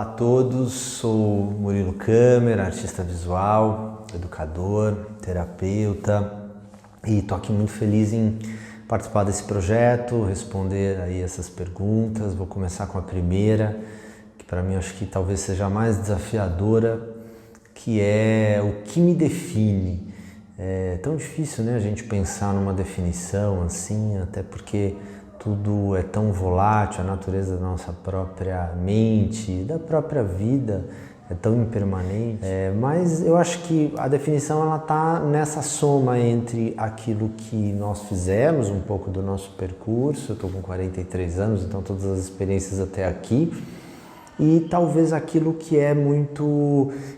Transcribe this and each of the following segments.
Olá a todos, sou Murilo Câmara, artista visual, educador, terapeuta e estou aqui muito feliz em participar desse projeto, responder aí essas perguntas. Vou começar com a primeira, que para mim acho que talvez seja a mais desafiadora, que é o que me define. É tão difícil, né, a gente pensar numa definição assim, até porque tudo é tão volátil, a natureza da nossa própria mente, da própria vida é tão impermanente. Mas eu acho que a definição ela está nessa soma entre aquilo que nós fizemos, um pouco do nosso percurso. Eu estou com 43 anos, então todas as experiências até aqui, e talvez aquilo que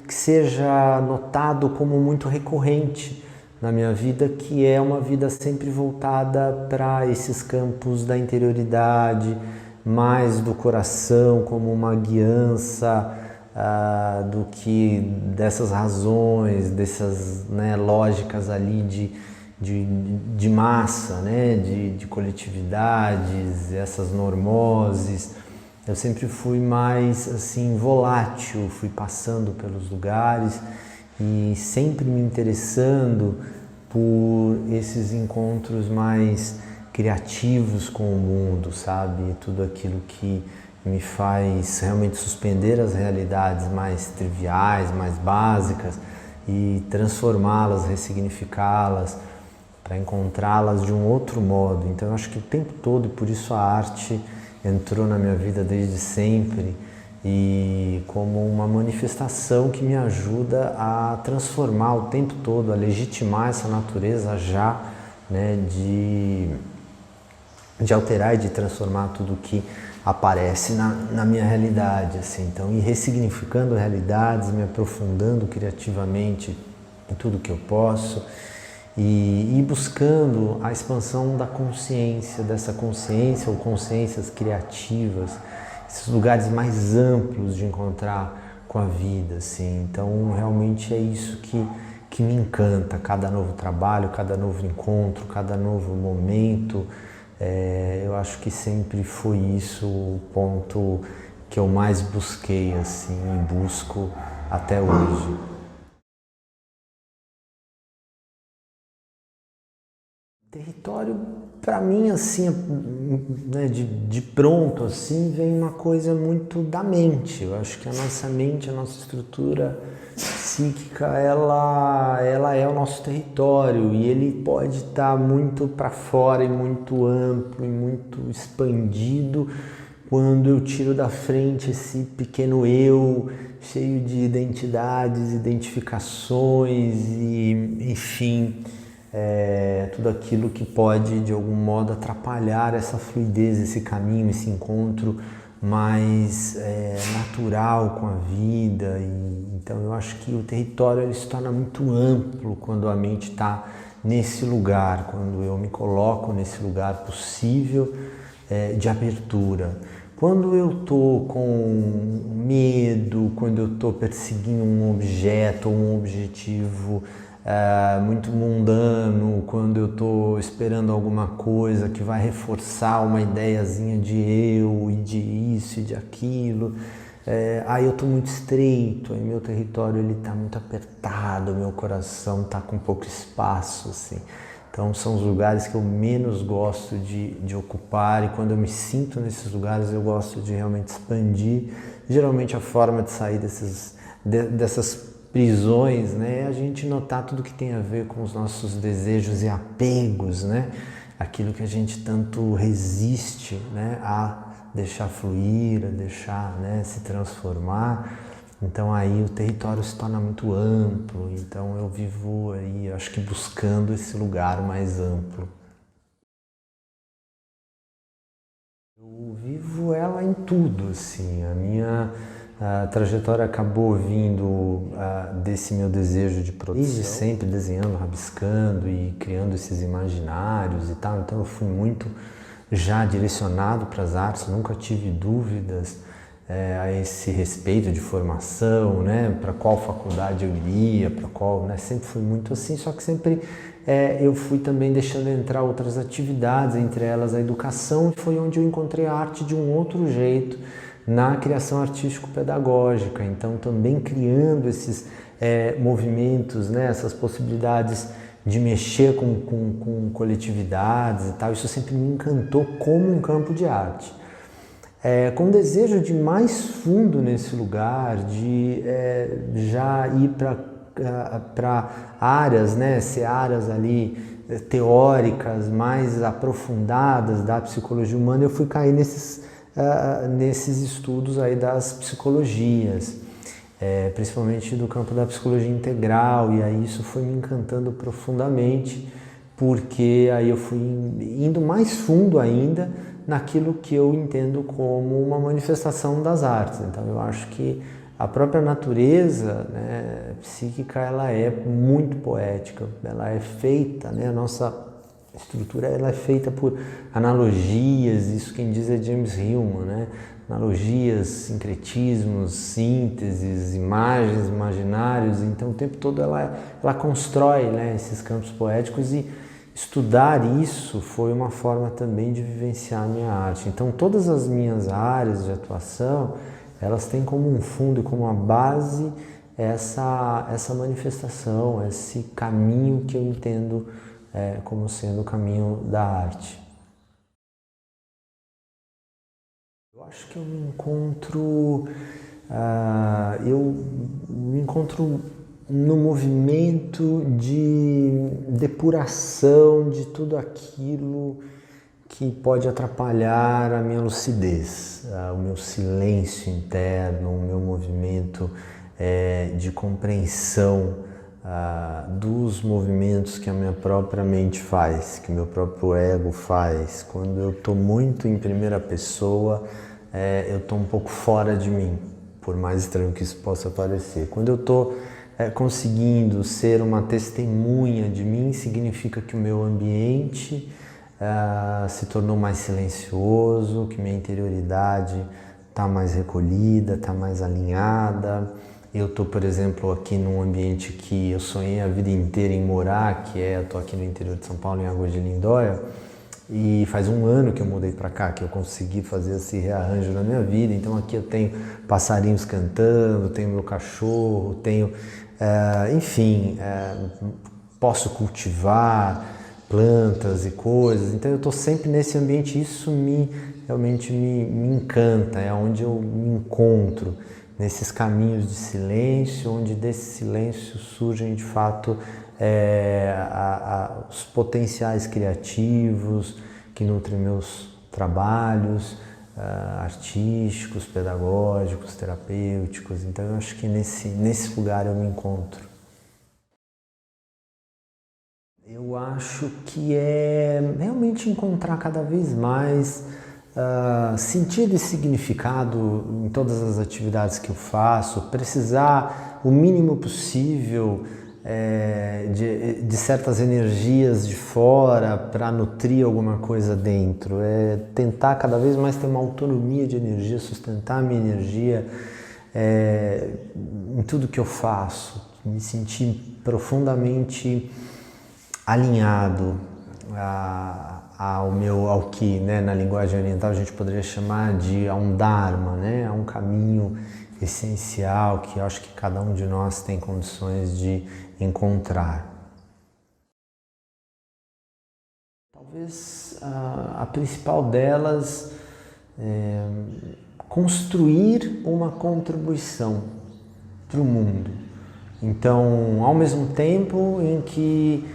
que seja notado como muito recorrente na minha vida, que é uma vida sempre voltada para esses campos da interioridade, mais do coração, como uma guiança do que dessas razões, dessas, né, lógicas ali de massa, né, de coletividades, essas normoses. Eu sempre fui mais assim volátil, fui passando pelos lugares e sempre me interessando por esses encontros mais criativos com o mundo, sabe? Tudo aquilo que me faz realmente suspender as realidades mais triviais, mais básicas e transformá-las, ressignificá-las, para encontrá-las de um outro modo. Então eu acho que o tempo todo, e por isso a arte entrou na minha vida desde sempre, e como uma manifestação que me ajuda a transformar o tempo todo, a legitimar essa natureza já, né, de alterar e de transformar tudo que aparece na minha realidade, assim. Então, ir ressignificando realidades, me aprofundando criativamente em tudo que eu posso e buscando a expansão da consciência, dessa consciência ou consciências criativas, esses lugares mais amplos de encontrar com a vida, assim. Então, realmente é isso que me encanta, cada novo trabalho, cada novo encontro, cada novo momento. Eu acho que sempre foi isso o ponto que eu mais busquei, assim, e busco até hoje. Território, para mim, assim, né, de pronto, assim, vem uma coisa muito da mente. Eu acho que a nossa mente, a nossa estrutura psíquica, ela é o nosso território, e ele pode estar muito para fora e muito amplo e muito expandido quando eu tiro da frente esse pequeno eu, cheio de identidades, identificações e, enfim, tudo aquilo que pode de algum modo atrapalhar essa fluidez, esse caminho, esse encontro mais natural com a vida. Então eu acho que o território ele se torna muito amplo quando a mente está nesse lugar, quando eu me coloco nesse lugar possível de abertura. Quando eu estou com medo, quando eu estou perseguindo um objeto ou um objetivo muito mundano, quando eu estou esperando alguma coisa que vai reforçar uma ideiazinha de eu e de isso e de aquilo, aí eu estou muito estreito, aí meu território está muito apertado, meu coração está com pouco espaço, assim. Então são os lugares que eu menos gosto de ocupar, e quando eu me sinto nesses lugares eu gosto de realmente expandir. Geralmente a forma de sair dessas prisões, né, é a gente notar tudo que tem a ver com os nossos desejos e apegos, né, aquilo que a gente tanto resiste, né, a deixar fluir, a deixar, né, se transformar. Então aí o território se torna muito amplo, então eu vivo aí, acho que buscando esse lugar mais amplo. Eu vivo ela em tudo, assim. A minha trajetória acabou vindo desse meu desejo de produção. Desde sempre desenhando, rabiscando e criando esses imaginários e tal. Então eu fui muito já direcionado para as artes, nunca tive dúvidas a esse respeito de formação, né? Para qual faculdade eu iria, para qual, né? Sempre fui muito assim, só que sempre eu fui também deixando entrar outras atividades, entre elas a educação, foi onde eu encontrei a arte de um outro jeito, na criação artístico-pedagógica, então também criando esses movimentos, né, essas possibilidades de mexer com coletividades e tal. Isso sempre me encantou como um campo de arte. Com desejo de ir mais fundo nesse lugar, de já ir para áreas, né, searas ali teóricas mais aprofundadas da psicologia humana, eu fui cair nesses estudos aí das psicologias, principalmente do campo da psicologia integral, e aí isso foi me encantando profundamente, porque aí eu fui indo mais fundo ainda naquilo que eu entendo como uma manifestação das artes. Então eu acho que a própria natureza, né, psíquica, ela é muito poética, ela é feita, né, a nossa estrutura ela é feita por analogias, isso quem diz é James Hillman, né, analogias, sincretismos, sínteses, imagens, imaginários, então o tempo todo ela constrói, né, esses campos poéticos, e estudar isso foi uma forma também de vivenciar a minha arte. Então todas as minhas áreas de atuação, elas têm como um fundo e como uma base essa manifestação, esse caminho que eu entendo como sendo o caminho da arte. Eu acho que eu me encontro no movimento de depuração de tudo aquilo que pode atrapalhar a minha lucidez, o meu silêncio interno, o meu movimento de compreensão dos movimentos que a minha própria mente faz, que o meu próprio ego faz. Quando eu estou muito em primeira pessoa, eu estou um pouco fora de mim, por mais estranho que isso possa parecer. Quando eu estou conseguindo ser uma testemunha de mim, significa que o meu ambiente se tornou mais silencioso, que minha interioridade está mais recolhida, está mais alinhada. Eu estou, por exemplo, aqui num ambiente que eu sonhei a vida inteira em morar, eu estou aqui no interior de São Paulo, em Águas de Lindóia, e faz um ano que eu mudei para cá, que eu consegui fazer esse rearranjo na minha vida. Então aqui eu tenho passarinhos cantando, tenho meu cachorro, tenho, enfim, posso cultivar plantas e coisas, então eu estou sempre nesse ambiente. Isso realmente me encanta, é onde eu me encontro, nesses caminhos de silêncio, onde desse silêncio surgem de fato os potenciais criativos que nutrem meus trabalhos artísticos, pedagógicos, terapêuticos. Então eu acho que nesse lugar eu me encontro. Eu acho que é realmente encontrar cada vez mais sentido e significado em todas as atividades que eu faço, precisar o mínimo possível de certas energias de fora para nutrir alguma coisa dentro, tentar cada vez mais ter uma autonomia de energia, sustentar a minha energia em tudo que eu faço, me sentir profundamente alinhado ao que, né, na linguagem oriental a gente poderia chamar de a um dharma, né, a um caminho essencial que eu acho que cada um de nós tem condições de encontrar. Talvez a principal delas é construir uma contribuição para o mundo. Então, ao mesmo tempo em que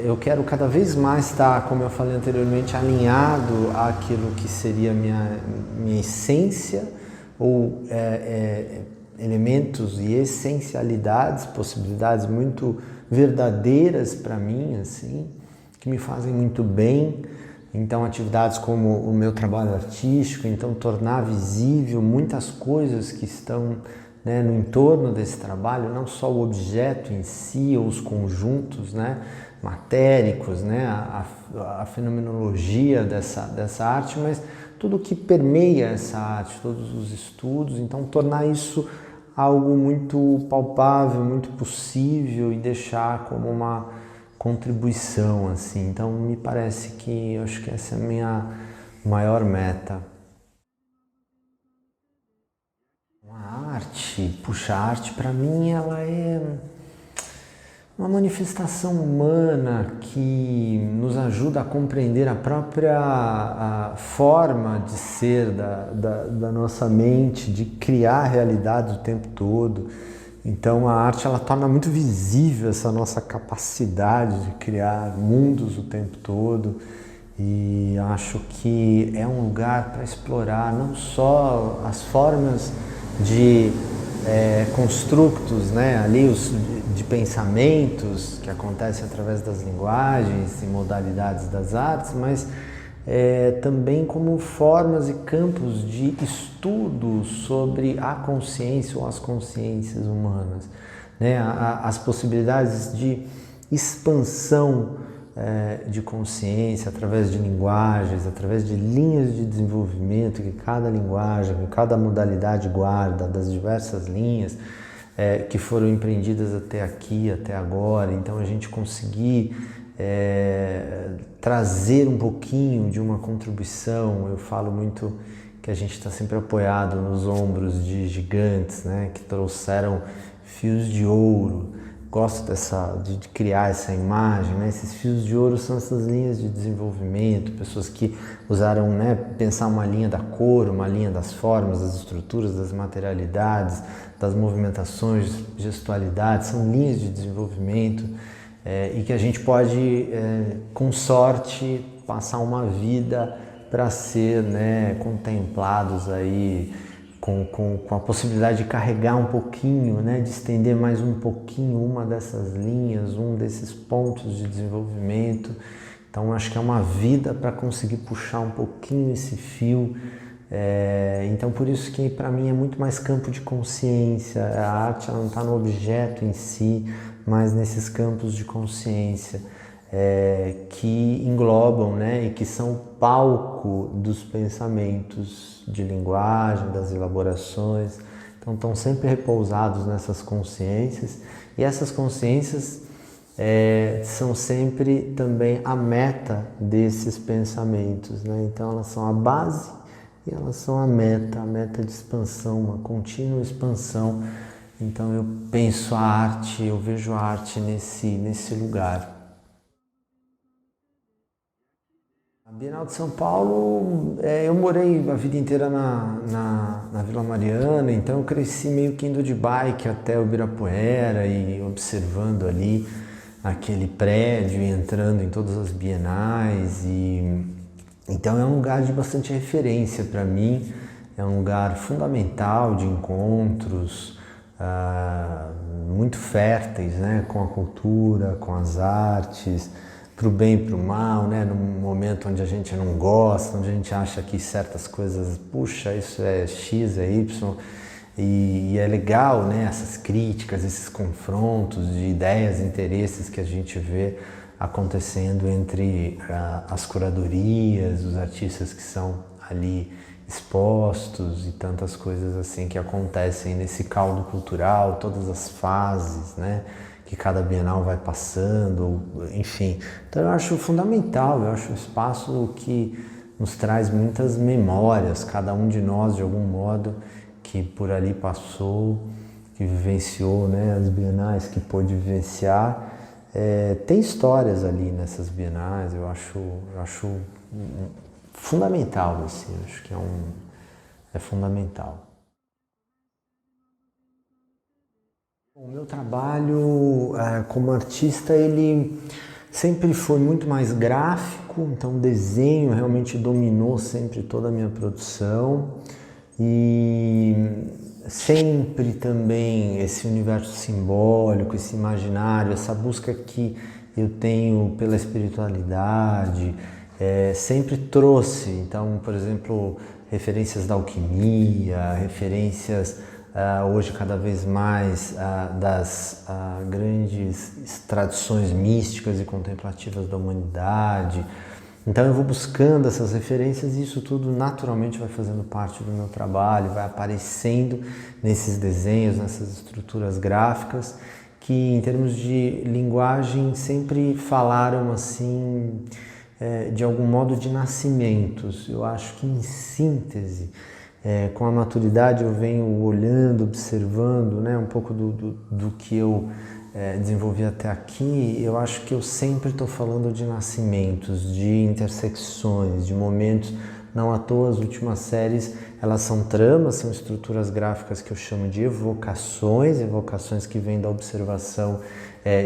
eu quero cada vez mais estar, como eu falei anteriormente, alinhado àquilo que seria minha essência, ou elementos e essencialidades, possibilidades muito verdadeiras para mim, assim, que me fazem muito bem. Então, atividades como o meu trabalho artístico, então tornar visível muitas coisas que estão, né, no entorno desse trabalho, não só o objeto em si ou os conjuntos, né, matéricos, né, a fenomenologia dessa arte, mas tudo que permeia essa arte, todos os estudos. Então tornar isso algo muito palpável, muito possível e deixar como uma contribuição, assim. Então me parece que eu acho que essa é a minha maior meta. arte, puxa, a arte para mim ela é uma manifestação humana que nos ajuda a compreender a própria forma de ser da nossa mente, de criar realidade o tempo todo. Então a arte ela torna muito visível essa nossa capacidade de criar mundos o tempo todo, e acho que é um lugar para explorar não só as formas de construtos, né, ali de pensamentos que acontecem através das linguagens e modalidades das artes, mas também como formas e campos de estudo sobre a consciência ou as consciências humanas, né, as possibilidades de expansão de consciência através de linguagens, através de linhas de desenvolvimento que cada linguagem, que cada modalidade guarda, das diversas linhas que foram empreendidas até aqui, até agora. Então a gente conseguir trazer um pouquinho de uma contribuição. Eu falo muito que a gente está sempre apoiado nos ombros de gigantes, né, que trouxeram fios de ouro. Gosto de criar essa imagem, né? Esses fios de ouro são essas linhas de desenvolvimento, pessoas que usaram, né, pensar uma linha da cor, uma linha das formas, das estruturas, das materialidades, das movimentações, gestualidades, são linhas de desenvolvimento e que a gente pode, com sorte, passar uma vida para ser, né, contemplados aí, com a possibilidade de carregar um pouquinho, né, de estender mais um pouquinho uma dessas linhas, um desses pontos de desenvolvimento. Então acho que é uma vida para conseguir puxar um pouquinho esse fio. Então por isso que para mim é muito mais campo de consciência. A arte ela não está no objeto em si, mas nesses campos de consciência que englobam, né, e que são palco dos pensamentos de linguagem, das elaborações. Então estão sempre repousados nessas consciências, e essas consciências são sempre também a meta desses pensamentos, né? Então elas são a base e elas são a meta de expansão, uma contínua expansão. Então eu penso a arte, eu vejo a arte nesse lugar. A Bienal de São Paulo, eu morei a vida inteira na Vila Mariana, então eu cresci meio que indo de bike até o Ibirapuera e observando ali aquele prédio e entrando em todas as bienais. Então é um lugar de bastante referência para mim, é um lugar fundamental de encontros muito férteis, né, com a cultura, com as artes, para o bem e para o mal, né? Num momento onde a gente não gosta, onde a gente acha que certas coisas, puxa, isso é X, é Y, e é legal, né? Essas críticas, esses confrontos de ideias, interesses que a gente vê acontecendo entre as curadorias, os artistas que são ali expostos e tantas coisas assim que acontecem nesse caldo cultural, todas as fases, né, que cada Bienal vai passando, enfim. Então eu acho fundamental, eu acho um espaço que nos traz muitas memórias, cada um de nós de algum modo que por ali passou, que vivenciou, né, as Bienais, que pôde vivenciar. Tem histórias ali nessas Bienais, eu acho fundamental, assim, acho que é fundamental. O meu trabalho como artista, ele sempre foi muito mais gráfico, então o desenho realmente dominou sempre toda a minha produção, e sempre também esse universo simbólico, esse imaginário, essa busca que eu tenho pela espiritualidade, sempre trouxe, então, por exemplo, referências da alquimia, referências hoje cada vez mais das grandes tradições místicas e contemplativas da humanidade. Então eu vou buscando essas referências e isso tudo naturalmente vai fazendo parte do meu trabalho, vai aparecendo nesses desenhos, nessas estruturas gráficas que, em termos de linguagem, sempre falaram assim, de algum modo, de nascimentos. Eu acho que, em síntese, Com a maturidade eu venho olhando, observando, né, um pouco do que eu desenvolvi até aqui. Eu acho que eu sempre estou falando de nascimentos, de intersecções, de momentos. Não à toa as últimas séries, elas são tramas, são estruturas gráficas que eu chamo de evocações que vêm da observação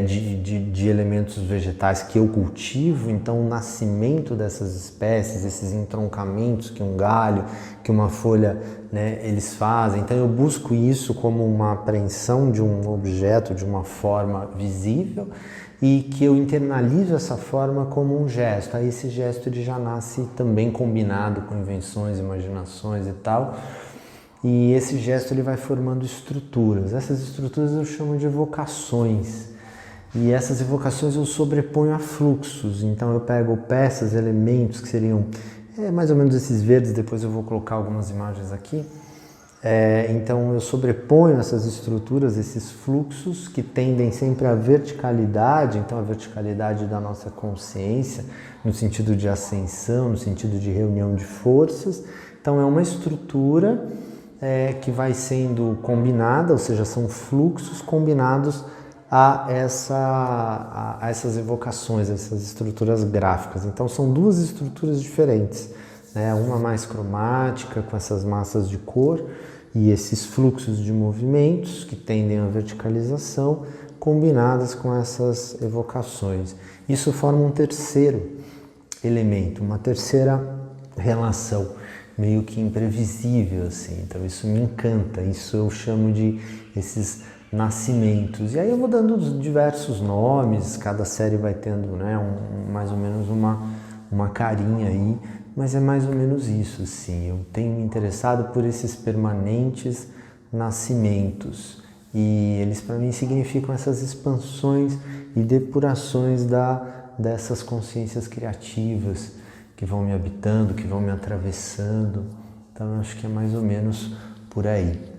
de elementos vegetais que eu cultivo. Então o nascimento dessas espécies, esses entroncamentos que um galho, que uma folha, né, eles fazem. Então eu busco isso como uma apreensão de um objeto, de uma forma visível, e que eu internalizo essa forma como um gesto. Aí esse gesto ele já nasce também combinado com invenções, imaginações e tal. E esse gesto ele vai formando estruturas. Essas estruturas eu chamo de evocações. E essas evocações eu sobreponho a fluxos. Então eu pego peças, elementos que seriam mais ou menos esses verdes, depois eu vou colocar algumas imagens aqui. Então eu sobreponho essas estruturas, esses fluxos que tendem sempre à verticalidade, então a verticalidade da nossa consciência, no sentido de ascensão, no sentido de reunião de forças. Então é uma estrutura que vai sendo combinada, ou seja, são fluxos combinados a essas evocações, essas estruturas gráficas. Então são duas estruturas diferentes, né? Uma mais cromática, com essas massas de cor e esses fluxos de movimentos que tendem à verticalização, combinadas com essas evocações. Isso forma um terceiro elemento, uma terceira relação, meio que imprevisível, assim. Então isso me encanta, isso eu chamo de esses nascimentos. E aí eu vou dando diversos nomes, cada série vai tendo, né, mais ou menos uma carinha aí, mas é mais ou menos isso, assim. Eu tenho me interessado por esses permanentes nascimentos, e eles para mim significam essas expansões e depurações dessas consciências criativas que vão me habitando, que vão me atravessando. Então eu acho que é mais ou menos por aí.